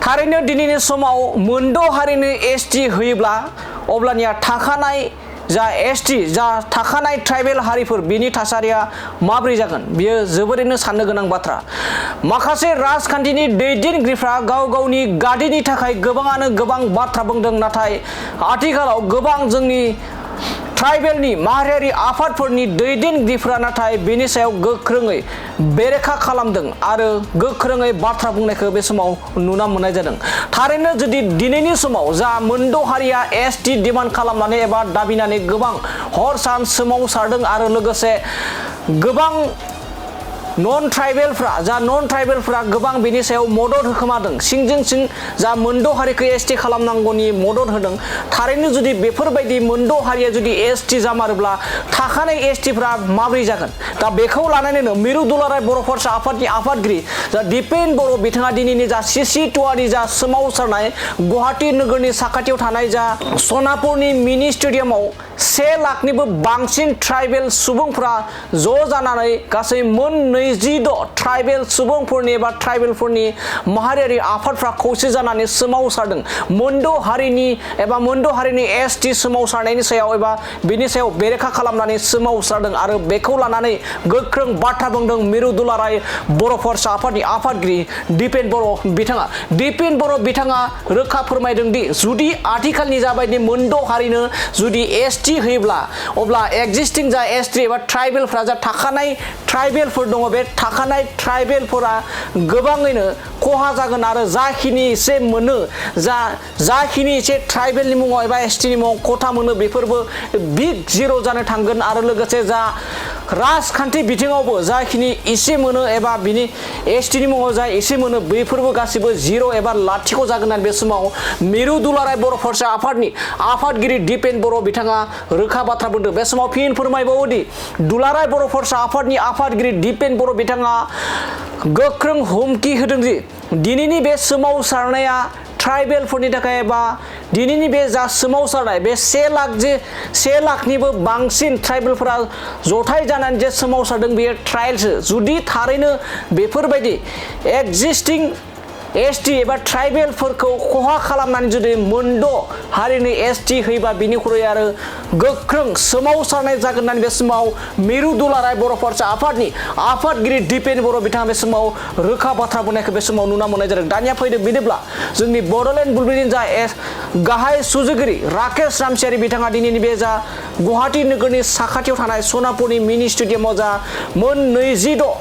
थारैनो दिनैनि समाव मोनद' हारिनो एसटि होयोब्ला अब्लानिया थाखानाय जा एसटि जा थाखानाय ट्राइबेल हारिफोर बिनि थासारिया माब्रै जागोन बियो जोबोरैनो साननो गोनां बाथ्रा। माखासे राजखान्थिनि दैदेनगिरिफ्रा गाव गावनि गादिनि थाखाय गोबाङानो गोबां बाथ्रा बुंदों, नाथाय आथिखालाव गोबां जोंनि ट्राइबेलनि माहारियारि आफादफोरनि दैदेनगिरिफोरा नाथाय बेनि सायाव गोख्रोङै बेरेखा खालामदों आरो गोख्रोङै बाथ्रा बुंनायखौ बे समाव नुना मोननाय जादों। थारैनो जुदि दिनैनि समाव जा मोनद' हारिया एसटि डिमान्ड खालामनानै एबा दाबिनानै गोबां हर सान सोमावसारदों आरो लोगोसे गोबां नन ट्राइबेलफ्रा गोबां बेनि सायाव मदद होखोमादों, सिंजों सिं जा मोनद' हारिखौ एसटि खालामनांगौनि मदद होदों। थारैनो जुदि बेफोरबायदि मोनद' हारिया जुदि एसटि जामारोब्ला थाखानाय एसटिफ्रा माब्रै जागोन? दा बेखौ लानानैनो मिरु दुलाराय बर' फरायसा आफादनि आफादगिरि जा दिपेन बर' बिथाङा दिनैनि जा सिसि2आनि जा सोमावसारनाय गुवाहाटी नोगोरनि साखाथियाव थानाय जा सनापुरनि मिनि स्टेडियामाव 1 लाखनिबो बांसिन ट्राइबेल सुबुंफ्रा ज' जानानै गासै मोन 26 ट्राइबेल सुबुंफोरनि एबा ट्राइबेलफोरनि माहारियारि आफादफ्रा खौसे जानानै सोमावसारदों मोनद' हारिनि एसटि सोमावसारनायनि सायाव एबा बिनि सायाव बेरेखा खालामनानै सोमावसारदों आरो बेखौ लानानै गोख्रों बाथ्रा बुंदों मिरु दुलाराय बर' फरायसा आफादनि आफादगिरि दिपेन बर' बिथाङा रोखा फोरमायदों दि जुदि आथिखालनि जाबायदि मोनद' हारिनो जुदि एसटि होयोब्ला अब्ला एक्जिस्टिं जा एसटि एबा ट्राइबेलफ्रा जा थाखानाय ट्राइबेलफोर दङ बे थाखानाय ट्राइबेलफोरा गोबाङैनो खहा जागोन आरो जाखिनि एसे मोनो जाखिनि एसे ट्राइबेलनि मुङाव एबा एसटिनि मुङाव खथा मोनो बेफोरबो बिग जिर' जानो थांगोन आरो लोगोसे जा राजखान्थि बिथिङावबो जाखिनि एसे मोनो एबा बिनि एसटिनि मुङाव जा एसे मोनो बेफोरबो गासिबो जिर' एबा लाथिख' जागोन होननानै बे समाव मिरु दुलाराय बर' फरायसा आफादनि आफादगिरि दिपेन बर' बिथाङा रोखा बाथ्रा बुंदों। बे समाव फिन फोरमायबावोदि दुलाराय बर' फरायसा आफादनि आफादगिरि दिपेन बर' बिथाङा गोख्रों हुमखि होदों दि दिनैनि बे सोमावसारनाया ट्राइबेलफोरनि थाखाय एबा दिनैनि बे जा सोमावसारनाय बे 1 लाखनिबो बांसिन ट्राइबेलफोरा जथाय जानानै जे सोमावसारदों बेयो ट्रायल्सो। जुदि थारैनो बेफोरबायदि एक्जिस्टिं एसटि एबा ट्राइबेलफोरखौ खहा खालामनानै जुदि मोनद' हारिनि एसटि होयोबा बिनिख्रुइ आरो गोख्रों सोमावसारनाय जागोन होननानै बे समाव मिरु दुलाराय बर' फरायसा आफादनि आफादगिरि दिपेन बर' बिथाङा बे समाव रोखा बाथ्रा बुंनायखौ बे समाव नुना मोननाय जादों। दानिया फैदो बिदिब्ला जोंनि बड'लेण्ड बुब्लिनि जा गाहाय सुजुगिरि राकेश रामसियारि बिथाङा दिनैनि बे जा गुवाहाटी नोगोरनि साखाथियाव थानाय सनापुरनि मिनि स्टेडियामाव जा मोन 26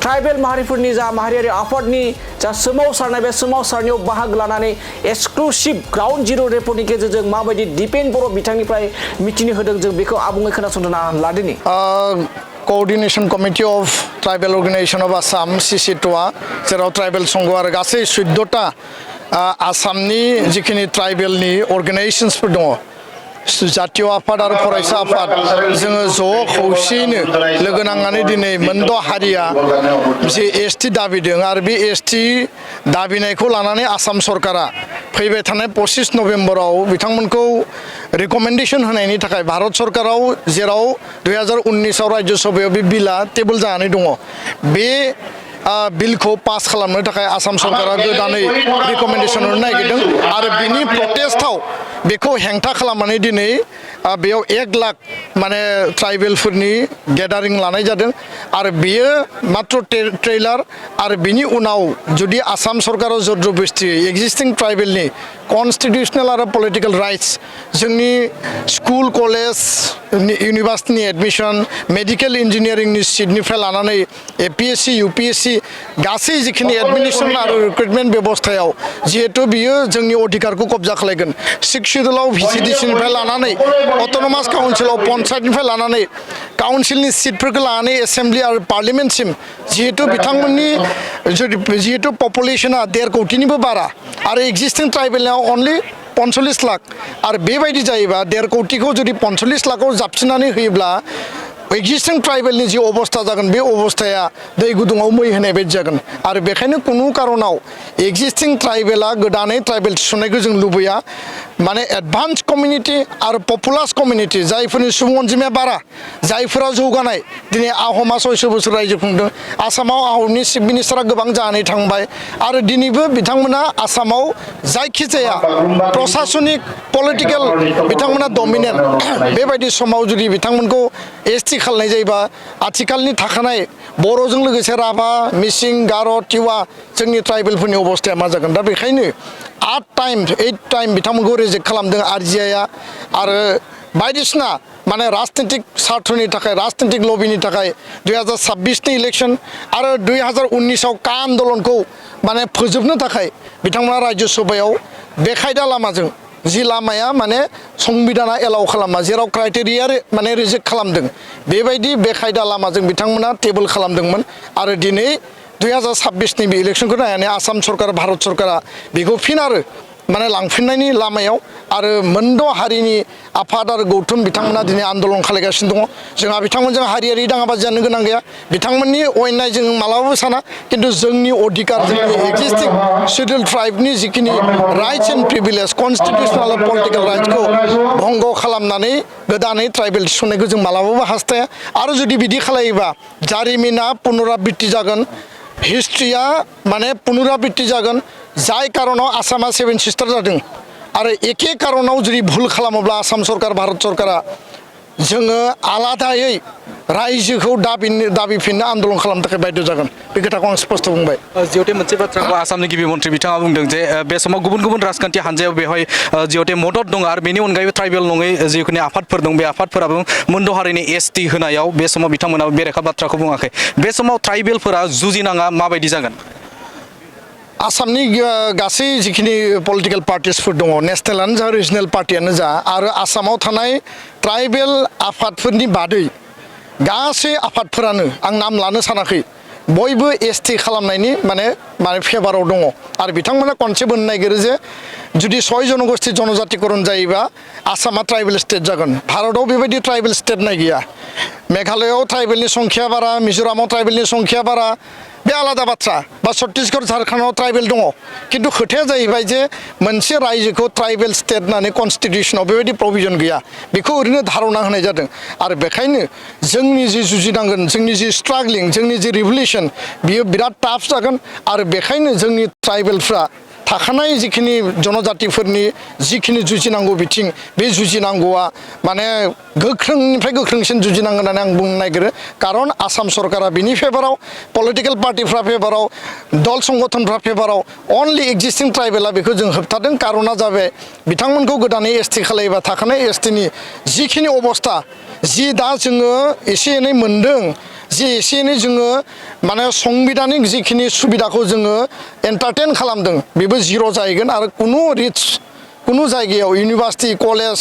ट्राइबेल माहारिफोरनि जा माहारियारि आफादनि जा सोमावसारनाय बे सोमावसारनायाव बाहागो लानानै एक्सक्लुसिभ ग्राउन्ड जिर' रिपर्टनि गेजेरजों माबायदि दिपेन बर' बिथांनिफ्राय मिथिनो होदों जों बेखौ आबुङै खोनासंना लादिनि। Coordination committee of tribal organisation of Assam सिसि2आ जेराव ट्राइबेल संघ आरो गासै 14टा आसामनि जिखिनि ट्राइबेलनि अर्गेनाइजेशन्सफोर दङ जातीय आफाद आरो फरायसा आफाद जोङो ज' खौसेयैनो लोगो नांनानै दिनै मोनद' हारिया मोनसे एसटि दाबिदों आरो बे एसटि दाबिनायखौ लानानै आसाम सरकारा फैबाय थानाय 25 नभेम्बराव बिथांमोनखौ रिकमेन्डेसन होनायनि थाखाय भारत सरकाराव जेराव 2019आव राज्य सभायाव बे बिला टेबोल जानानै दङ बे बिलखौ पास खालामनो थाखाय आसाम सरकारा गोदानै रिकमेन्डेसन होनो नागिरदों आरो बिनि प्रटेस्टआव बेखौ हेंथा खालामनानै दिनै बेयाव 1 लाख माने ट्राइबेलफोरनि गेदारिं लानाय जादों आरो बेयो मात्र ट्रेलार आरो बिनि उनाव जुदि आसाम सरकाराव जबरदस्ति एक्जिस्टिं ट्राइबेलनि कन्स्टिटिउसनेल आरो पलिटिकेल राइट्स जोंनि स्कुल कलेज इउनिभार्सिटिनि एडमिशन मेडिकेल इन्जिनियारिंनि सिटनिफ्राय लानानै एपिएससि इउपिएससि गासै जिखिनि एडमिनिस्ट्रेसन आरो रिक्रुटमेन्ट बेबस्थायाव जिहेतु बियो जोंनि अधिकारखौ कब्जा खालामगोन 6 शिड्युलाव भिसिडिसिनिफ्राय लानानै अट'नमास काउन्सिलाव पन्सायतनिफ्राय लानानै काउन्सिलनि सिटफोरखौ लानानै एसेम्ब्लि आरो पार्लियामेन्टसिम जिहेतु बिथांमोननि जिहेतु पपुलेसना 1.5 कोटिनिबो बारा आरो एक्जिस्टिं ट्राइबेलनाव अनलि 45 लाख आरो बेबायदि जायोबा 1.5 कोटिखौ जुदि 45 लाखआव जाबसिननानै होयोब्ला एक्जिस्टिं ट्राइबेलनि जि अबस्था जागोन बे अबस्थाया दै गुदुङाव मै होनाय बायदि जागोन आरो बेखायनो कुनु कारनाव एक्जिस्टिं ट्राइबेला गोदानै ट्राइबेल थिसननायखौ जों लुबैया माने एडभान्स कमिउनिटि आरो पपुलास कमिउनिटि जायफोरनि सुबुं अनजिमाया बारा जायफोरा जौगानाय दिनै आहमा 600 बोसोर रायजो खुंदों आसामाव आहमनि चिफ मिनिस्टारा गोबां जानानै थांबाय आरो दिनैबो बिथांमोना आसामाव जायखिजाया प्रशासनिक पलिटिकेल बिथांमोना डमिनेन्ट बेबायदि समाव जुदि बिथांमोनखौ एसटि खालामनाय जायोबा आथिखालनि थाखानाय बर'जों लोगोसे राभा मिसिं गार' टिवा जोंनि ट्राइबेलफोरनि अबस्थाया मा जागोन दा बेखायनो 8 टाइम बिथांमोनखौ रिजेक्ट खालामदों आरजिआइआ आरो बायदिसिना माने राजनीतिक स्वार्थनि थाखाय राजनीतिक लबिनि थाखाय 2026नि इलेक्शन आरो 2019आव का आन्दोलनखौ माने फोजोबनो थाखाय बिथांमोना राज्य सभायाव बेखायदा लामाजों जि लामाया माने संबिधाना एलाउ खालामा जेराव क्राइटेरिया माने रिजेक्ट खालामदों बेबायदि बेखायदा लामाजों बिथांमोना टेबोल खालामदोंमोन आरो दिनै 2026नि बे इलेक्शनखौ नायनानै आसाम सरकार भारत सरकारा बेखौ फिन आरो माने लांफिननायनि लामायाव आरो मोनद' हारिनि आफाद आरो गौथुम बिथांमोना दिनै आन्दोलन खालामगासिनो दङ जोंहा बिथांमोनजों हारियारि दाङाबाजि जानो गोनां गैया बिथांमोननि अयनाय जों मालाबाबो साना खिन्थु जोंनि अधिकार जोंनि एक्जिस्टिं शिड्युल ट्राइबनि जिखिनि rights and privilege constitutional political राइट्सखौ भंग खालामनानै गोदानै ट्राइबेल थिसननायखौ जों मालाबाबो हास्थाया आरो जुदि बिदि खालायोबा जारिमिना पुनराबृत्ति जागोन हिस्ट्रिया माने पुनराबृत्ति जागोन जाय कारनाव आसामा 7 सिस्टार जादों आरो एखे कारनाव जुदि भुल खालामोब्ला आसाम सरकार भारत सरकारा जोङो आलादायै रायजोखौ दाबिफिननो आन्दोलन खालामनो थाखाय बाध्य जागोन बे खोथाखौ आं स्पष्ट बुंबाय जिहेतु मोनसे बाथ्राखौ आसामनि गिबि मन्थ्रि बिथाङा बुंदों जे बे समाव गुबुन गुबुन राजखान्थि हान्जायाव बेवहाय जिहेतु मदद दं आरो बेनि अनगायैबो ट्राइबेल नङै जिखुनु आफादफोर दं बे आफादफोराबो मोनद' हारिनि एसटि होनायाव बे समाव बिथांमोनाबो बेरेखा बाथ्राखौ बुङाखै बे समाव ट्राइबेलफोरा जुजिनाङा माबायदि जागोन आसामनि गासै जिखिनि पलिटिकेल पार्टिसफोर दङ नेसनेलानो जा रिजनेल पार्टियानो जा आरो आसामाव थानाय ट्राइबेल आफादफोरनि बादै गासै आफादफोरानो आं नाम लानो सानाखै बयबो एसटि खालामनायनि माने फेभाराव दङ आरो बिथांमोना कनसेप्ट होनो नागिरो जे जुदि 6 जनगोष्ठी जनजातिकरण जायोबा आसामा ट्राइबेल स्टेट जागोन भारताव बेबायदि ट्राइबेल स्टेट नाय गैया मेघालयआव ट्राइबेलनि संख्या बारा मिजोरामाव ट्राइबेलनि संख्या बारा बे आलादा बाथ्रा बा छत्तीसगढ़ झारखन्डआव ट्राइबेल दङ खिन्थु खोथाया जाहैबाय जे मोनसे रायजोखौ ट्राइबेल स्टेट होननानै कनस्टिटिउसनाव बेबायदि प्रभिजन गैया बेखौ ओरैनो धारना होनाय जादों आरो बेखायनो जोंनि जि जुजिनांगोन जोंनि जि स्ट्रागलिं जोंनि जि रिभलिउसन बियो बिराद टाफ जागोन आरो बेखायनो जोंनि ट्राइबेलफ्रा थाखानाय जिखिनि जनजातिफोरनि जिखिनि जुजिनांगौ बिथिं बे जुजिनांगौआ माने गोख्रोंनिफ्राय गोख्रोंसिन जुजिनांगोन होननानै आं बुंनो नागिरो कारन आसाम सरकारा बिनि फेभाराव पलिटिकेल पार्टिफ्रा फेभाराव दल संगठनफ्रा फेभाराव अनलि एक्जिस्टिं ट्राइबेला बेखौ जों होबथादों कारना जाबाय बिथांमोनखौ गोदानै एसटि खालायोबा थाखानाय एसटिनि जिखिनि अबस्था जि दा जोङो एसे एनै मोन्दों जि एसे एनै जोङो माने संबिधानिक जिखिनि सुबिदाखौ जोङो एन्टारटेन खालामदों बेबो जिर' जाहैगोन आरो कुनु जायगायाव इउनिभार्सिटि कलेज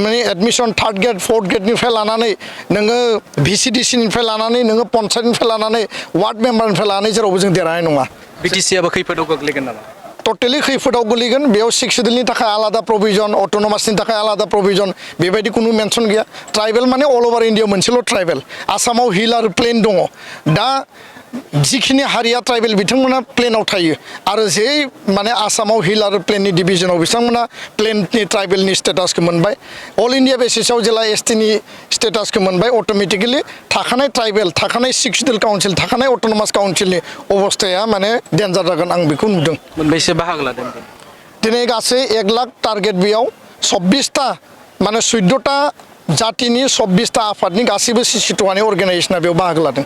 माने एडमिशन 3rd ग्रेड 4th ग्रेडनिफ्राय लानानै नोङो भिसिडिसिनिफ्राय लानानै नोङो पन्सायतनिफ्राय लानानै वार्ड मेम्बारनिफ्राय लानानै जेरावबो जों देरहानाय नङा बिटिसिआबो खैफोदाव गोग्लैगोन नामा टटेलि खैफोदाव गोलैगोन बेयाव 6 सिडिउलनि थाखाय आलादा प्रभिजन अट'नमासनि थाखाय आलादा प्रभिजन बेबायदि कुनु मेनसन गैया ट्राइबेल माने अल ओभार इन्डिया मोनसेल' ट्राइबेल आसामाव हिल आरो प्लेन दङ दा जिखिनि हारिया ट्राइबेल बिथांमोना प्लेनाव थायो आरो जे माने आसामाव हिल आरो प्लेननि डिभिजनाव बिथांमोना प्लेननि ट्राइबेलनि स्टेटासखौ मोनबाय अल इन्डिया बेसिसाव जेला एसटिनि स्टेटासखौ मोनबाय अट'मेटिकेलि थाखानाय ट्राइबेल थाखानाय 6 सिडिउल काउन्सिल थाखानाय अट'नमास काउन्सिलनि अबस्थाया माने डेन्जार जागोन आं बेखौ नुदों मोनबेसे बाहागो लादों दिनै गासै 1 लाख टार्गेट बेयाव 26टा माने 14टा जातिनि 26टा आफादनि गासैबो CC2 अर्गेनाइजेसना बेयाव बाहागो लादों